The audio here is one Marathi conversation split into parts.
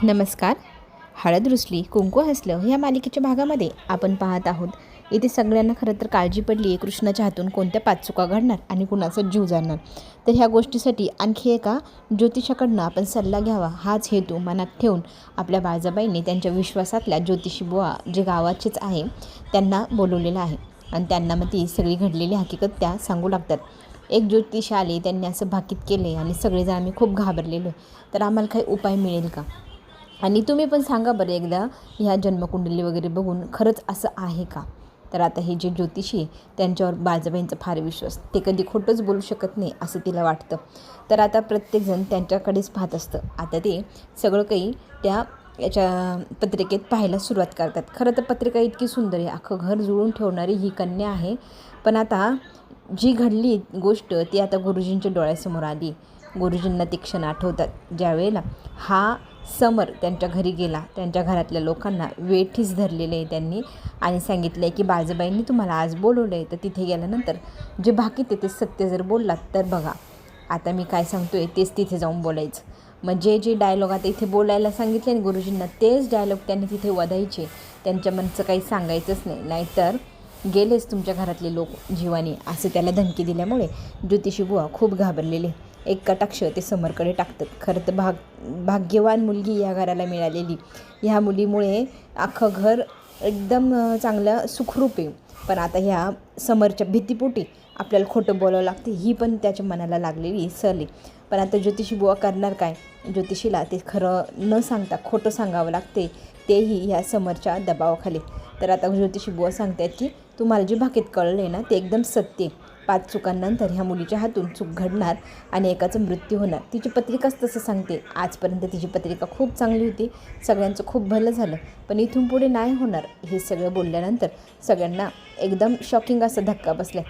नमस्कार. हळद रुसली कुंकू हसलं या मालिकेच्या भागामध्ये आपण पाहत आहोत. इथे सगळ्यांना खरं तर काळजी पडली आहे कृष्णाच्या हातून कोणत्या पाचचुका घडणार आणि कुणाचा जीव जाणार. तर ह्या गोष्टीसाठी आणखी एका ज्योतिषाकडनं आपण सल्ला घ्यावा हाच हेतू मनात ठेवून आपल्या बाळजाबाईंनी त्यांच्या विश्वासातल्या ज्योतिषी बुवा जे गावाचेच आहे त्यांना बोलवलेलं आहे आणि त्यांना मग ती सगळी घडलेली हकीकत त्या सांगू लागतात. एक ज्योतिष आले, त्यांनी असं भाकीत केले आणि सगळेजण आम्ही खूप घाबरलेलो. तर आम्हाला काही उपाय मिळेल का? आणि तुम्ही पण सांगा बरं एकदा ह्या जन्मकुंडली वगैरे बघून खरंच असं आहे का? तर आता हे जे ज्योतिषी त्यांच्यावर बाळजाबाईंचा फार विश्वास, ते कधी खोटंच बोलू शकत नाही असं तिला वाटतं. तर आता प्रत्येकजण त्यांच्याकडेच पाहत असतं. आता ते सगळं काही त्या याच्या पत्रिकेत पाहायला सुरुवात करतात. खरं तर पत्रिका इतकी सुंदर आहे, अख्खं घर जुळून ठेवणारी ही कन्या आहे. पण आता जी घडली गोष्ट ती आता गुरुजींच्या डोळ्यासमोर आली. गुरुजींना ते क्षण आठवतात ज्यावेळेला हा समर त्यांच्या घरी गेला. त्यांच्या घरातल्या लोकांना वेठीस धरलेले आहे त्यांनी आणि सांगितलं आहे की बाळजाबाईंनी तुम्हाला आज बोलवलं आहे. तर तिथे गेल्यानंतर जे भाकीत आहे ते सत्य जर बोललात तर बघा आता मी काय सांगतो आहे तेच तिथे जाऊन बोलायचं. मग जे डायलॉग आता इथे बोलायला सांगितले ना गुरुजींना तेच डायलॉग त्यांनी तिथे वधायचे. त्यांच्या मनचं काही सांगायचंच नाही, नाहीतर गेलेच तुमच्या घरातले लोक जीवानी असं त्याला धमकी दिल्यामुळे ज्योतिषी बुवा खूप घाबरलेले. एक कटाक्ष ते समरकडे टाकतात. खरं तर भाग्यवान मुलगी या घराला मिळालेली. ह्या मुलीमुळे अख्खं घर एकदम चांगलं सुखरूप आहे. पण आता ह्या समरच्या भीतीपोटी आपल्याला खोटं बोलावं लागते, ही पण त्याच्या मनाला लागलेली सल आहे. पण आता ज्योतिषी बुवा करणार काय? ज्योतिषीला ते खरं न सांगता खोटं सांगावं लागते, तेही ह्या समरच्या दबावाखाली. तर आता ज्योतिषी बुवा सांगतात की तुम्हाला जे भाकीत कळलं आहे ना ते एकदम सत्य आहे. 5 चुकांनंतर ह्या मुलीच्या हातून चूक घडणार आणि एकाचा मृत्यू होणार. तिची पत्रिकाच तसं सांगते. आजपर्यंत तिची पत्रिका खूप चांगली होती, सगळ्यांचं खूप भलं झालं, पण इथून पुढे नाही होणार. हे सगळं बोलल्यानंतर सगळ्यांना एकदम शॉकिंग असा धक्का बसला.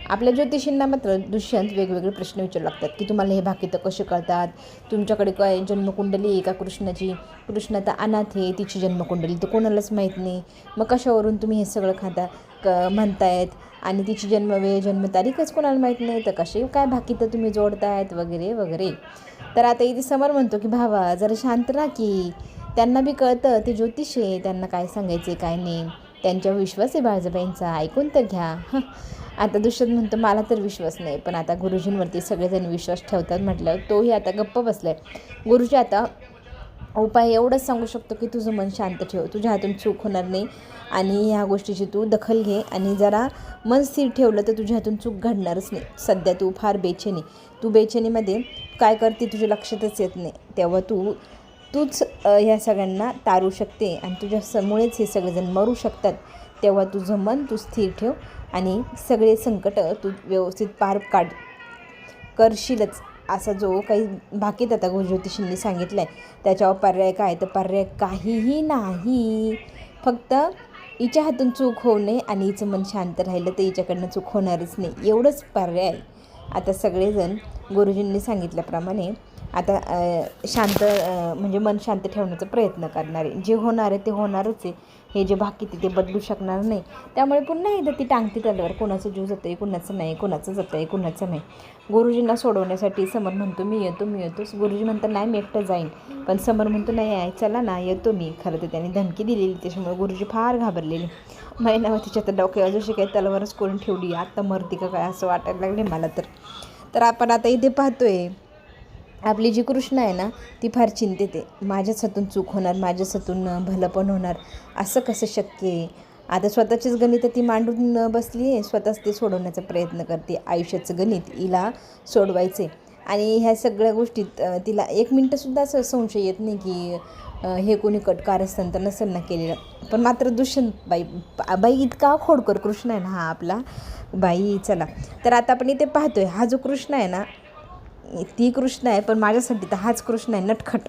आपल्या ज्योतिषींना मात्र दुष्यंत वेगवेगळे प्रश्न विचारू लागतात की तुम्हाला हे भाकीतं कसे कळतात? तुमच्याकडे काय जन्मकुंडली आहे का कृष्णाची? कृष्ण तर अनाथ आहे, तिची जन्मकुंडली तर कोणालाच माहीत नाही. मग कशावरून तुम्ही हे सगळं म्हणतायत? आणि तिची जन्मतारीखच कोणाला माहीत नाही, तर कसे काय भाकीतं तुम्ही जोडतायत वगैरे वगैरे. तर आता इथे समर म्हणतो की भावा जरा शांत राहा की, त्यांना बी कळतं ते ज्योतिष आहे, त्यांना काय सांगायचं काय नाही, त्यांच्यावर विश्वास आहे बाळजाबाईंचा, ऐकून तर घ्या. आता दुष्यंत म्हणतो मला तर विश्वास नाही, पण आता गुरुजींवरती सगळेजण विश्वास ठेवतात म्हटल्यावर तोही आता गप्प बसलाय. गुरुजी आता उपाय एवढंच सांगू शकतो की तुझं मन शांत ठेव, तुझ्या हातून चूक होणार नाही आणि ह्या गोष्टीची तू दखल घे आणि जरा मन स्थिर ठेवलं तर तुझ्या हातून चूक घडणारच नाही. सध्या तू फार तू बेचैनीमध्ये काय करते तुझ्या लक्षातच येत नाही, तेव्हा तूच ह्या सगळ्यांना तारू शकते आणि तुझ्या समोरच हे सगळेजण मरू शकतात. तेव्हा तुझं मन तू स्थिर ठेव आणि सगळे संकट तू व्यवस्थित पार करशीलच. असा जो काही भाकीत आता ज्योतिषींनी सांगितलं आहे त्याच्यावर पर्याय काय? तर पर्याय काहीही नाही. फक्त हिच्या हातून चूक होऊ नये आणि हिचं मन शांत राहिलं तर हिच्याकडनं चूक होणारच नाही, एवढंच पर्याय. आता सगळेजण गुरुजींनी सांगितल्याप्रमाणे आता शांत म्हणजे मन शांत ठेवण्याचा प्रयत्न करणार आहे. जे होणार आहे ते होणारच आहे. हे जे बाकी ते बदलू शकणार नाही. त्यामुळे पुन्हा एकदा ती टांगती तलवार, कोणाचं जीव जातं आहे, कुणाचं नाही, कुणाचं जातं आहे, कुणाचं नाही. गुरुजींना सोडवण्यासाठी समर म्हणतो मी येतो. गुरुजी म्हणतात नाही मी एकटं जाईन, पण समर म्हणतो नाही आहे चला ना येतो मी. खरं तर त्यांनी धमकी दिलेली त्याच्यामुळे गुरुजी फार घाबरलेले. मैनावतीच्या तर डोक्यावर जशी काही तलवारच करून ठेवली, आत्ता मरती का काय असं वाटायला लागले मला तर आपण आता इथे पाहतोय आपली जी कृष्णा आहे ना ती फार चिंतेत आहे. माझ्याच हातून चूक होणार, माझ्याच हातून भलं पण होणार, असं कसं शक्य आहे? आता स्वतःचीच गणित ती मांडून बसली आहे, स्वतःच ते सोडवण्याचा प्रयत्न करते. आयुष्याचं गणित हिला सोडवायचे आणि ह्या सगळ्या गोष्टीत तिला 1 मिनटंसुद्धा असं संशय येत नाही की हे कोणी कारस्थान तर नसेल ना केलेलं. पण मात्र दुष्यंत बाई इतका खोडकर कृष्ण आहे ना हा आपला बाई. चला तर आता आपण इथे पाहतोय हा जो कृष्ण आहे ना ती कृष्ण आहे, पण माझ्यासाठी तर हाच कृष्ण आहे नटखट.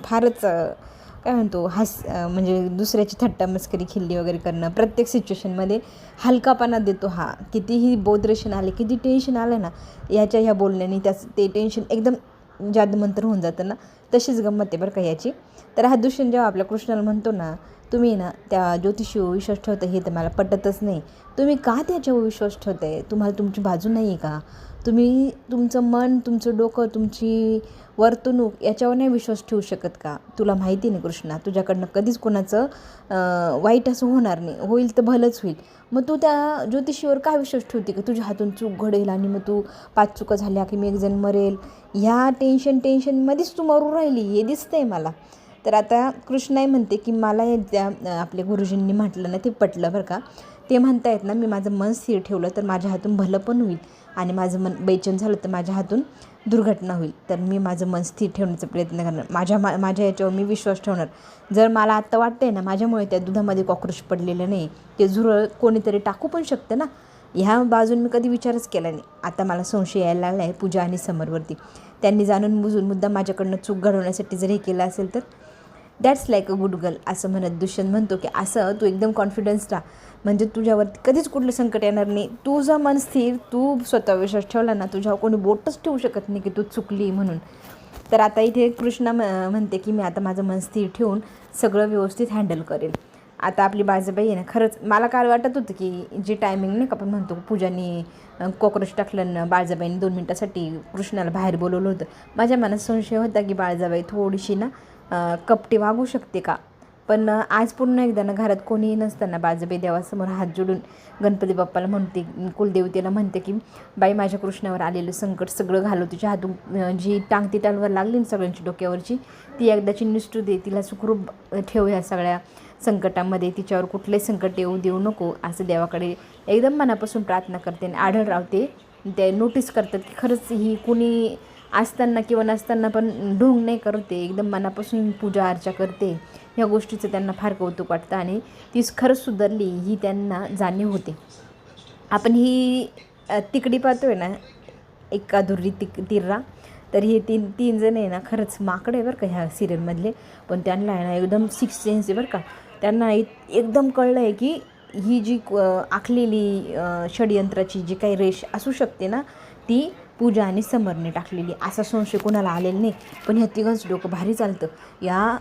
फारच काय म्हणतो म्हणजे दुसऱ्याची थट्टा मस्करी खिल्ली वगैरे करणं, प्रत्येक सिच्युएशनमध्ये हलकापणा देतो हा. कितीही बोधरेशन आले, किती टेन्शन आलं ना ह्या बोलण्याने ते टेन्शन एकदम जादूमंत्र होऊन जातं ना, तशीच गंमत आहे बरं का याची. तर हा दुष्यंत जेव्हा आपल्या कृष्णाला म्हणतो ना तुम्ही ना त्या ज्योतिषीवर विश्वास ठेवता हे तर मला पटतच नाही, तुम्ही का त्याच्यावर विश्वास ठेवताय? तुम्हाला तुमची बाजू नाही आहे का? तुम्ही तुमचं मन, तुमचं डोकं, तुमची वर्तणूक याच्यावर नाही विश्वास ठेवू शकत का? तुला माहिती नाही कृष्णा, तुझ्याकडनं कधीच कोणाचं वाईट असं होणार नाही, होईल तर भलंच होईल. मग तू त्या ज्योतिषीवर काय विश्वास ठेवते का तुझ्या हातून चूक घडेल आणि मग तू 5 चुका झाल्या की मी एक जण मरेल, ह्या टेन्शनमध्येच तू मरू राहिली हे दिसतंय मला. तर आता कृष्णाही म्हणते की मला हे त्या आपल्या गुरुजींनी म्हटलं ना ते पटलं बरं का. ते म्हणतायत ना, मी माझं मन स्थिर ठेवलं तर माझ्या हातून भलं पण होईल आणि माझं मन बेचैन झालं तर माझ्या हातून दुर्घटना होईल. तर मी माझं मन स्थिर ठेवण्याचा प्रयत्न करणार, माझ्या याच्यावर मी विश्वास ठेवणार. जर मला आत्ता वाटतंय ना माझ्यामुळे त्या दुधामध्ये कॉक्रोच पडलेलं नाही, ते झुरळ कोणीतरी टाकू पण शकतं ना, ह्या बाजून मी कधी विचारच केला नाही. आता मला संशय यायला लागला आहे पूजा आणि समरवरती. त्यांनी जाणून बुजून मुद्दा माझ्याकडनं चूक घडवण्यासाठी जर हे केलं असेल तर that's like a good girl असं म्हणत दुष्यंत म्हणतो की असं तू एकदम कॉन्फिडन्स राहा, म्हणजे तुझ्यावरती कधीच कुठलं संकट येणार नाही. तुझं मन स्थिर, तू स्वतः विश्वास ठेवला ना, तुझ्यावर कोणी बोटच ठेवू शकत नाही की तू चुकली म्हणून. तर आता इथे कृष्णा म्हणते की मी आता माझं मन स्थिर ठेवून सगळं व्यवस्थित हँडल करेल. आता आपली बाळजाबाई आहे ना, खरंच मला काल वाटत होतं की जी टायमिंग नाही का आपण म्हणतो पूजानी कॉक्रोच टाकलं ना, बाळजाबाईंनी 2 मिनटासाठी कृष्णाला बाहेर बोलवलं होतं. माझ्या मनात संशय होता की बाळजाबाई थोडीशी ना कपटी वागू शकते का. पण आज पुन्हा एकदा ना घरात कोणीही नसताना बाळजाबाई देवासमोर हात जोडून गणपती बाप्पाला म्हणते, कुलदेवतेला म्हणते की बाई माझ्या कृष्णावर आलेलं संकट सगळं घालव, तुझ्या हातून जी टांगती तलवार लागली ना सगळ्यांची डोक्यावरची ती एकदाची निष्ठू दे, तिला सुखरूप ठेव ह्या सगळ्या संकटामध्ये, तिच्यावर कुठलेही संकट येऊ देऊ नको असं देवाकडे एकदम मनापासून प्रार्थना करते. आणि आढळराव ते नोटीस करतात की खरंच ही कुणी असताना किंवा नसताना पण ढोंग नाही करते, एकदम मनापासून पूजा अर्चा करते. ह्या गोष्टीचं त्यांना फार कौतुक वाटतं आणि तीच खरंच सुधारली ही त्यांना जाणीव होते. आपण ही तिकडी पाहतोय ना, एकाधुरी तिर्रा, तर हे तीन जण आहे ना खरंच माकडे आहे बरं का ह्या सिरियलमधले. पण त्यांना आहे ना एकदम 6th सेन्स आहे बरं का. त्यांना एकदम कळलं आहे की ही जी आखलेली षडयंत्राची जी काही रेष असू शकते ना, ती पूजा आणि समरने टाकलेली, असा संशय कोणाला आलेला नाही. पण ह्या तिघांचं डोकं भारी चालतं. या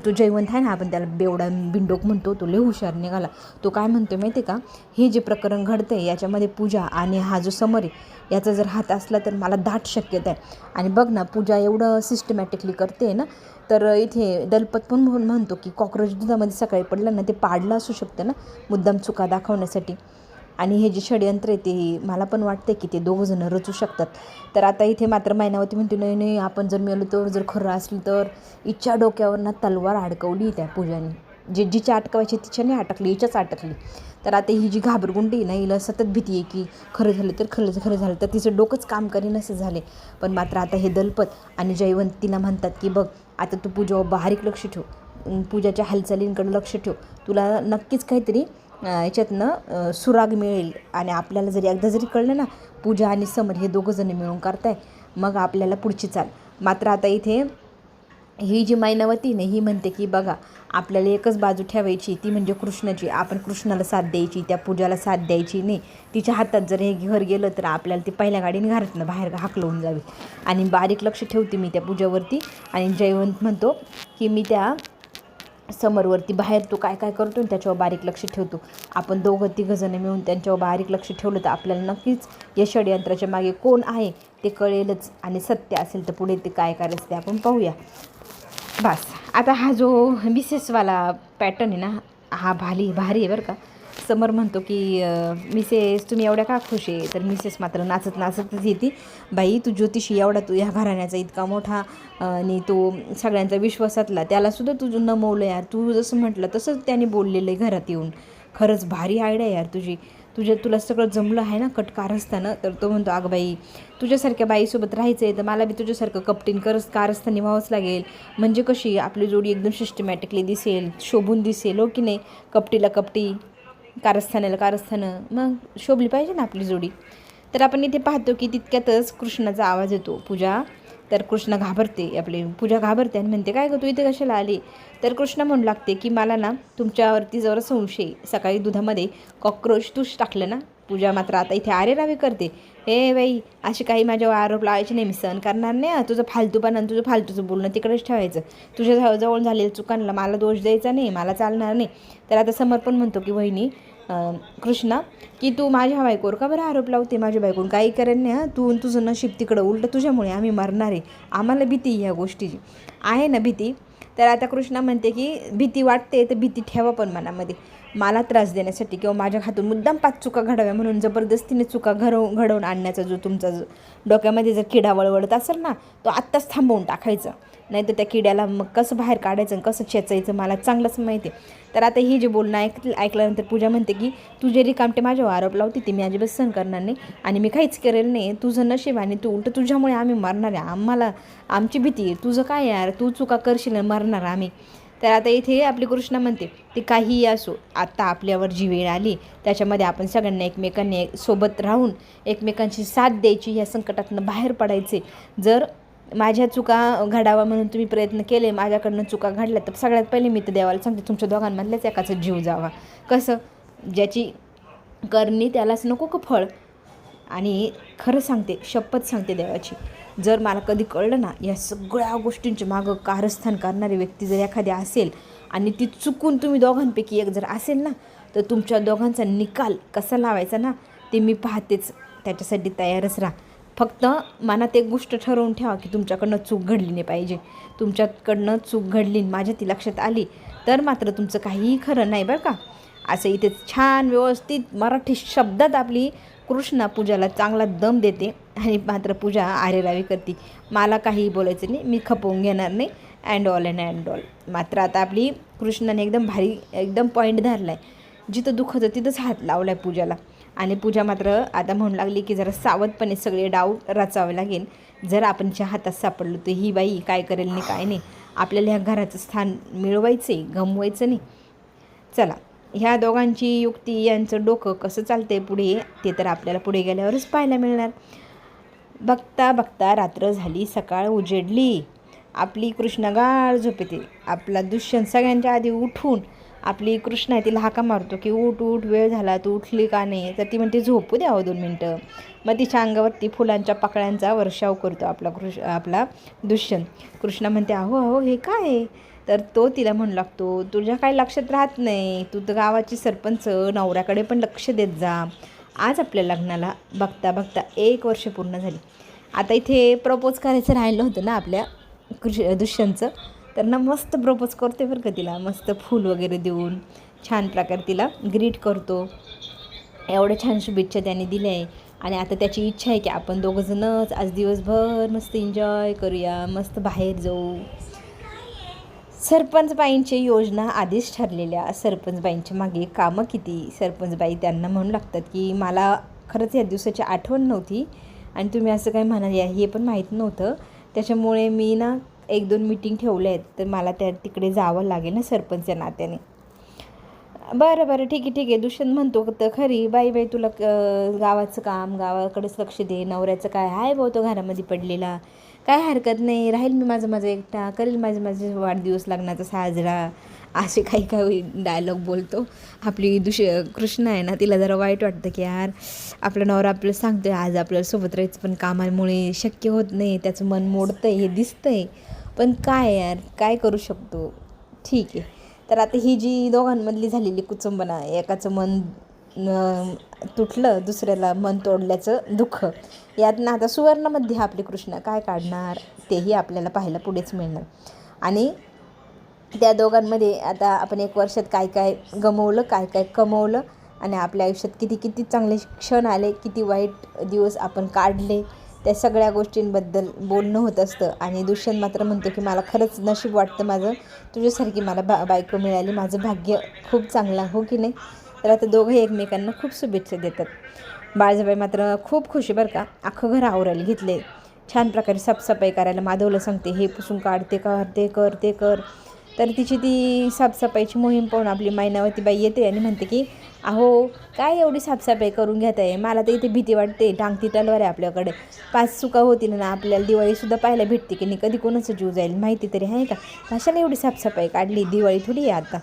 तो जयवंत आहे ना, आपण त्याला बेवडा बिंडोक म्हणतो, तो लय हुशार निघाला. तो काय म्हणतो माहिती आहे का, हे जे प्रकरण घडतं आहे याच्यामध्ये पूजा आणि हा जो समर आहे याचा जर हात असला तर मला दाट शक्यता आहे. आणि बघ ना, पूजा एवढं सिस्टमॅटिकली करते ना, तर इथे दलपत पण म्हणतो की कॉक्रोच दुधामध्ये सकाळी पडलं ना, ते पाडलं असू शकतं ना मुद्दाम चुका दाखवण्यासाठी. आणि हे जे षडयंत्र आहे ते मला पण वाटतं की ते दोघंजणं रचू शकतात. तर आता इथे मात्र मायनावती म्हणते नाही नाही, आपण जर मेलो तर जर खरं असलं तर. हिच्या डोक्यावर ना तलवार अडकवली त्या पूजाने, जिच्या अटकवायची तिच्याने अटकली, हिच्याच अटकली. तर आता ही जी घाबरगुंडी आहे ना, हिला सतत भीती आहे की खरं झालं तर तिचं डोकंच काम करीन असं झाले. पण मात्र आता हे दलपत आणि जयवंत तिला म्हणतात की बघ आता तू पूजावर बारीक लक्ष ठेव, पूजाच्या हालचालींकडे लक्ष ठेव, तुला नक्कीच काहीतरी याच्यातनं सुराग मिळेल. आणि आपल्याला जरी एकदा जरी कळलं ना पूजा आणि समर हे दोघंजणं मिळून करताय, मग आपल्याला पुढची चाल. मात्र आता इथे ही जी मायनावती नाही, ही म्हणते की बघा आपल्याला एकच बाजू ठेवायची, ती म्हणजे कृष्णाची. आपण कृष्णाला साथ द्यायची, त्या पूजाला साथ द्यायची नाही. तिच्या हातात जर हे घर गेलं तर आपल्याला ती पहिल्या गाडीने घरातनं बाहेर हाकलवून जावी. आणि बारीक लक्ष ठेवते मी त्या पूजावरती. आणि जयवंत म्हणतो की मी त्या समरवरती बाहेर तो काय काय करतो त्याच्यावर बारीक लक्ष ठेवतो. आपण दोघं तिघंजणं मिळून त्यांच्यावर बारीक लक्ष ठेवलं तर आपल्याला नक्कीच या षडयंत्राच्या मागे कोण आहे ते कळेलच. आणि सत्य असेल तर पुढे ते काय करायचं ते आपण पाहूया. बस आता हा जो मिसेसवाला पॅटर्न आहे ना, हा भारी आहे बरं का. समर म्हणतो की मिसेस तुम्ही एवढ्या का खुश आहे. तर मिसेस मात्र नाचतच येते, बाई तू ज्योतिषी एवढा, तू ह्या घराण्याचा इतका मोठा आणि तो सगळ्यांचा विश्वासातला, त्यालासुद्धा तुझं नमवलं यार, तू जसं म्हटलं तसंच त्याने बोललेलं आहे घरात येऊन. खरंच भारी आयडिया यार तुझी, तुला सगळं जमलं आहे ना कटकार असताना. तर तो म्हणतो अगं बाई तुझ्यासारख्या बाईसोबत राहायचं आहे तर मला बी तुझ्यासारखं कपटीन कारस्थानी व्हावंच लागेल. म्हणजे कशी आपली जोडी एकदम सिस्टमॅटिकली दिसेल, शोभून दिसेल, हो की नाही. कपटीला कपटी, कारस्थानाला कारस्थानं, मग शोभली पाहिजे ना आपली जोडी. तर आपण इथे पाहतो की तितक्यातच कृष्णाचा आवाज येतो. पूजा, तर कृष्णा घाबरते, पूजा घाबरते आणि म्हणते काय गं तू इथे कशाला आली. तर कृष्णा म्हणू लागते की मला ना तुमच्यावरती जरा संशय, सकाळी दुधामध्ये कॉक्रोच तूच टाकलं ना. पूजा मात्र आता इथे आरेरावी करते, हे बाई अशी काही माझ्यावर आरोप लावायचे नाही, मी सहन करणार नाही. तुझं फालतूपणा आणि तुझं फालतूचं बोलणं तिकडेच ठेवायचं, तुझ्या जवळ झालेल्या चुकांना मला दोष द्यायचा नाही, मला चालणार नाही. तर आता समर पण म्हणतो की वहिनी कृष्णा की तू माझ्या बायकोवर का बरं आरोप लावते, माझ्या बायकोन काही करेल नाही, तू तुझं नशीब तिकडं, उलटं तुझ्यामुळे आम्ही मरणार आहे, आम्हाला भीती ह्या गोष्टीची आहे ना भीती. तर आता कृष्णा म्हणते की भीती वाटते तर भीती ठेवा पण मनामध्ये, मला त्रास देण्यासाठी किंवा माझ्या हातून मुद्दाम 5 चुका घडाव्या म्हणून जबरदस्तीने चुका घडवून आणण्याचा जो तुमचा डोक्यामध्ये जर किडा वळवळत असेल ना, तो आत्ताच थांबवून टाकायचं, नाही तर त्या किड्याला मग कसं बाहेर काढायचं आणि कसं चेचायचं मला चांगलंच माहिती आहे. तर आता ही जे बोलणं ऐकल्यानंतर पूजा म्हणते की तू जे रिकामटे माझ्यावर आरोप लावते ते मी अजिबात सहन करणार नाही आणि मी काहीच करेल नाही, तुझं नशीब आणि तू उलटं तुझ्यामुळे आम्ही मरणार आहे, आम्हाला आमची भीती आहे, तुझं काय यार, तू चुका करशील मरणार आम्ही. तर आता इथे आपली कृष्णा म्हणते ते काहीही असो, आत्ता आपल्यावर जी वेळ आली त्याच्यामध्ये आपण सगळ्यांना एकमेकांनी सोबत राहून एकमेकांची साथ द्यायची, या संकटातून बाहेर पडायचे. जर माझ्या चुका घडावा म्हणून तुम्ही प्रयत्न केले, माझ्याकडनं चुका घडल्या, तर सगळ्यात पहिले मी तर देवाला सांगते तुमच्या दोघांमधल्याच एकाचा जीव जावा. कसं, ज्याची करणी त्यालाच नको का फळ. आणि खरं सांगते, शपथ सांगते देवाची, जर मला कधी कळलं ना या सगळ्या गोष्टींच्या मागं कारस्थान करणारी व्यक्ती जर एखादी असेल आणि ती चुकून तुम्ही दोघांपैकी एक जर असेल ना, तर तुमच्या दोघांचा निकाल कसा लावायचा ना ते मी पाहतेच, त्याच्यासाठी तयारच राहा. फक्त मनात एक गोष्ट ठरवून ठेवा की तुमच्याकडनं चूक घडली नाही पाहिजे. तुमच्याकडनं चूक घडली, माझ्या ती लक्षात आली तर मात्र तुमचं काहीही खरं नाही बरं का. असं इथे छान व्यवस्थित मराठी शब्दात आपली कृष्णा पूजाला चांगला दम देते आणि मात्र पूजा आरेरावी करते, मला काही बोलायचं नाही, मी खपवून घेणार नाही, अँड ऑल. मात्र आता आपली कृष्णाने एकदम भारी एकदम पॉईंट धरला आहे, जिथं दुःख होतं तिथंच हात लावला आहे पूजाला. आणि पूजा मात्र आता म्हणू लागली की जरा सावधपणे सगळे डाव रचावे लागेल, जर आपणच्या हातात सापडलो तर ही बाई काय करेल नाही काय नाही, आपल्याला ह्या घराचं स्थान मिळवायचं आहे, गमवायचं नाही. चला, ह्या दोघांची युक्ती, यांचं डोकं कसं चालतंय पुढे ते तर आपल्याला पुढे गेल्यावरच पाहायला मिळणार. बघता बघता रात्र झाली, सकाळ उजेडली. आपली कृष्णा गाढ झोपेते. आपला दुष्यंत सगळ्यांच्या आधी उठून आपली कृष्णा तिला हाका मारतो की उठ उठ, वेळ झाला, तू उठली का नाही. तर ती म्हणते झोपू द्यावं 2 मिनटं. मग तिच्या अंगावरती फुलांच्या पाकळ्यांचा वर्षाव करतो आपला दुष्यंत. कृष्णा म्हणते अहो अहो हे काय आहे. तर तो तिला म्हणू लागतो तुझ्या काय लक्षात राहत नाही, तू तर गावाची सरपंच, नवऱ्याकडे पण लक्ष देत जा. आज आपल्या लग्नाला बघता बघता 1 वर्ष पूर्ण झाली. आता इथे प्रपोज करायचं राहिलं होतं ना आपल्या दुष्यंतचं, तर ना मस्त प्रपोज करते बरं का तिला, मस्त फूल वगैरे देऊन छान प्रकारे तिला ग्रीट करतो. एवढ्या छान शुभेच्छा त्याने दिल्या आहे. आणि आता त्याची इच्छा आहे की आपण दोघंजणंच आज दिवसभर मस्त एन्जॉय करूया, मस्त बाहेर जाऊ. सरपंचबाईंची योजना आधीच ठरलेल्या. सरपंचबाईंच्या मागे कामं किती. सरपंचबाई त्यांना म्हणू लागतात की मला खरंच या दिवसाची आठवण नव्हती आणि तुम्ही असं काही म्हणाले हे पण माहीत नव्हतं, त्याच्यामुळे मी ना 1-2 मीटिंग ठेवल्या आहेत, तर मला तिकडे जावं लागेल ना सरपंचच्या नात्याने. बरं ठीक आहे. दुष्यंत म्हणतो तर खरी बाई तुला गावाचं काम, गावाकडेच लक्ष दे, नवऱ्याचं काय आहे भाऊ तो घरामध्ये पडलेला, काय हरकत नाही, राहील मी माझं एकटा, करेल माझे वाढदिवस लग्नाचा साजरा, असे काही डायलॉग बोलतो. आपली कृष्णा आहे ना, तिला जरा वाईट वाटतं की यार आपला नवरा आपल्याला सांगतो आहे आज आपल्याला सोबत राहायचं, पण कामामुळे शक्य होत नाही, त्याचं मन मोडतं आहे हे दिसतं आहे, पण काय यार काय करू शकतो. ठीक आहे. तर आता ही जी दोघांमधली झालेली कुचंबना, एकाचं मन तुटलं, दुसऱ्याला मन तोडल्याचं दुःख, यातनं आता सुवर्णामध्ये आपली कृष्णा काय काढणार तेही आपल्याला पाहायला पुढेच मिळणार. आणि त्या दोघांमध्ये आता आपण 1 वर्षात काय काय गमवलं, काय काय कमवलं आणि आपल्या आयुष्यात किती चांगले क्षण आले, किती वाईट दिवस आपण काढले, त्या सगळ्या गोष्टींबद्दल बोलणं होत असतं. आणि दुष्यंत मात्र म्हणतो की मला खरंच नशीब वाटतं माझं, तुझ्यासारखी मला बायको मिळाली, माझं भाग्य खूप चांगलं, हो की नाही. तर आता दोघंही एकमेकांना खूप शुभेच्छा देतात. बाळजाबाई मात्र खूप खुशी बरं का, अख्खं घर आवरायला घेतले, छान प्रकारे साफसफाई करायला माधवला सांगते हे पुसून काढ, ते कर. तर तिची ती साफसफाईची मोहीम पाहून आपली मैनावती बाई येते आणि म्हणते की अहो काय एवढी साफसफाई करून घेत आहे, मला तर इथे भीती वाटते, टांगती तलवार आहे आपल्याकडे, 5 चुका होतील ना आपल्याला दिवाळीसुद्धा पाहायला भेटते की नाही, कधी कोणाचं जीव जाईल माहिती तरी आहे का, कशाला एवढी साफसफाई काढली, दिवाळी थोडी आहे आता.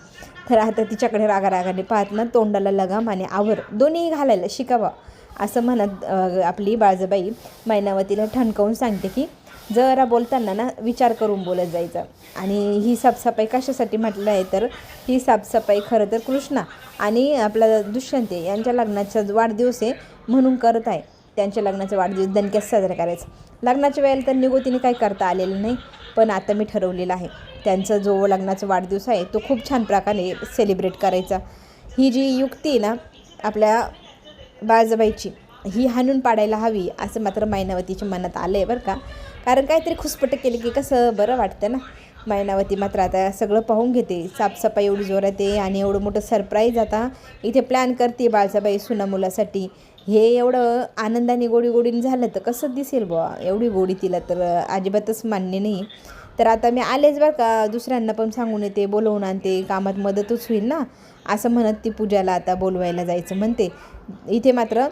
तर आता तिच्याकडे रागाने पाहत ना तोंडाला लगाम आणि आवर दोन्ही घालायला शिकावा, असं म्हणत आपली बाळजाबाई मैनावतीला ठणकावून सांगते की जरा बोलताना ना विचार करून बोलत जायचं. आणि ही साफसफाई कशासाठी म्हटलं आहे तर ही साफसफाई खरं तर कृष्णा आणि आपला दुष्यंत यांच्या लग्नाचा वाढदिवस आहे म्हणून करत आहे. त्यांच्या लग्नाचा वाढदिवस दणक्यात साजरा करायचा. लग्नाच्या वेळेला तर निगोतीने काही करता आलेलं नाही, पण आता मी ठरवलेलं आहे त्यांचा जो लग्नाचा वाढदिवस आहे तो खूप छान प्रकारे सेलिब्रेट करायचा. ही जी युक्ती आहे ना आपल्या बाळजाबाईची, ही हाणून पाडायला हवी असं मात्र मैनावतीच्या मनात आलं आहे बरं का. कारण काहीतरी खुसपट केली की कसं बरं वाटतं ना. मैनावती मात्र आता सगळं पाहून घेते. साफसफाई एवढी जोरात आहे आणि एवढं मोठं सरप्राईज आता इथे प्लॅन करते बाळजाबाई सुना मुलासाठी. हे एवढं आनंदाने गोडीने झालं तर कसं दिसेल बुवा. एवढी गोडी तिला तर अजिबातच मान्य नाही. तर आता मी आलेच बरं का, दुसऱ्यांना पण सांगून येते, बोलवून आणते, कामात मदतच होईल ना असं म्हणत ती पूजाला आता बोलवायला जायचं म्हणते. इथे मात्र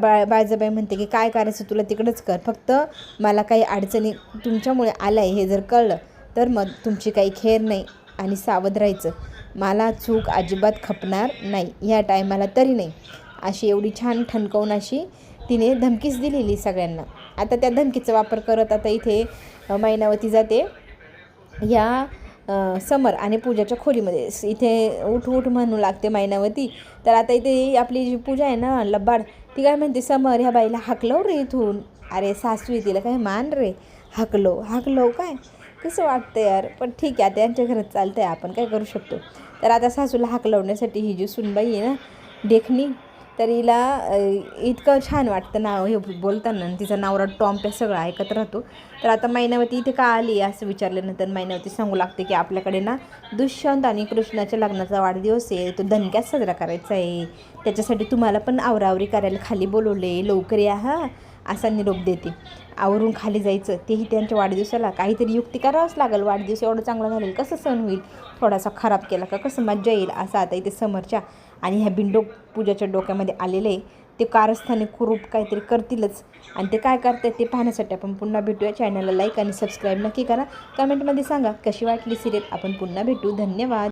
बाळजाबाई म्हणते की काय करायचं तुला तिकडंच कर, फक्त मला काही अडचणी तुमच्यामुळे आलं आहे हे जर कळलं तर मग तुमची काही खेर नाही आणि सावध राहायचं. मला चूक अजिबात खपणार नाही ह्या टायमाला तरी नाही. अशी एवढी छान ठणकावून अशी तिने धमकीच दिलेली सगळ्यांना. आता त्या धमकीचा वापर करत आता इथे मैनावती जाते या समर आणि पूजाच्या खोलीमध्ये. इथे उठ म्हणू लागते मैनावती. तर आता इथे आपली जी पूजा आहे ना लबाड, ती काय म्हणते, समर ह्या बाईला हाकलव रे इथून. अरे सासू आहे, तिला काय मान रे, हाकलव काय कसं वाटतं यार. पण ठीक आहे, आता यांच्या घरात चालतं आहे, आपण काय करू शकतो. तर आता सासूला हाकलवण्यासाठी ही जी सुनबाई आहे ना देखणी, तर हिला इतकं छान वाटतं ना हे बोलताना. तिचा नवरा टॉम्प्या सगळं ऐकत राहतो. तर आता मैनावती इथे का आली असं विचारल्यानंतर मैनावती सांगू लागते की आपल्याकडे ना दुष्यंत आणि कृष्णाच्या लग्नाचा वाढदिवस आहे, तो दणक्यात साजरा करायचा आहे, त्याच्यासाठी तुम्हाला पण आवरावरी करायला खाली बोलवले, लवकर या हा असा निरोप देते. आवरून खाली जायचं, तेही त्यांच्या वाढदिवसाला काहीतरी युक्ती करावंच लागेल. वाढदिवस एवढं चांगला झालेलं कसं सण होईल, थोडासा खराब केला का कसं मज्जा येईल असं आता इथे समरच्या आणि ह्या बिंडोक पूजाच्या डोक्यामध्ये आलेलं आहे. ते कारस्थानी कुरूप काहीतरी करतीलच आणि ते काय करतात ते पाहण्यासाठी आपण पुन्हा भेटूया. चॅनलला लाईक आणि सबस्क्राईब नक्की करा. कमेंटमध्ये सांगा कशी वाटली सिरियल. आपण पुन्हा भेटू. धन्यवाद.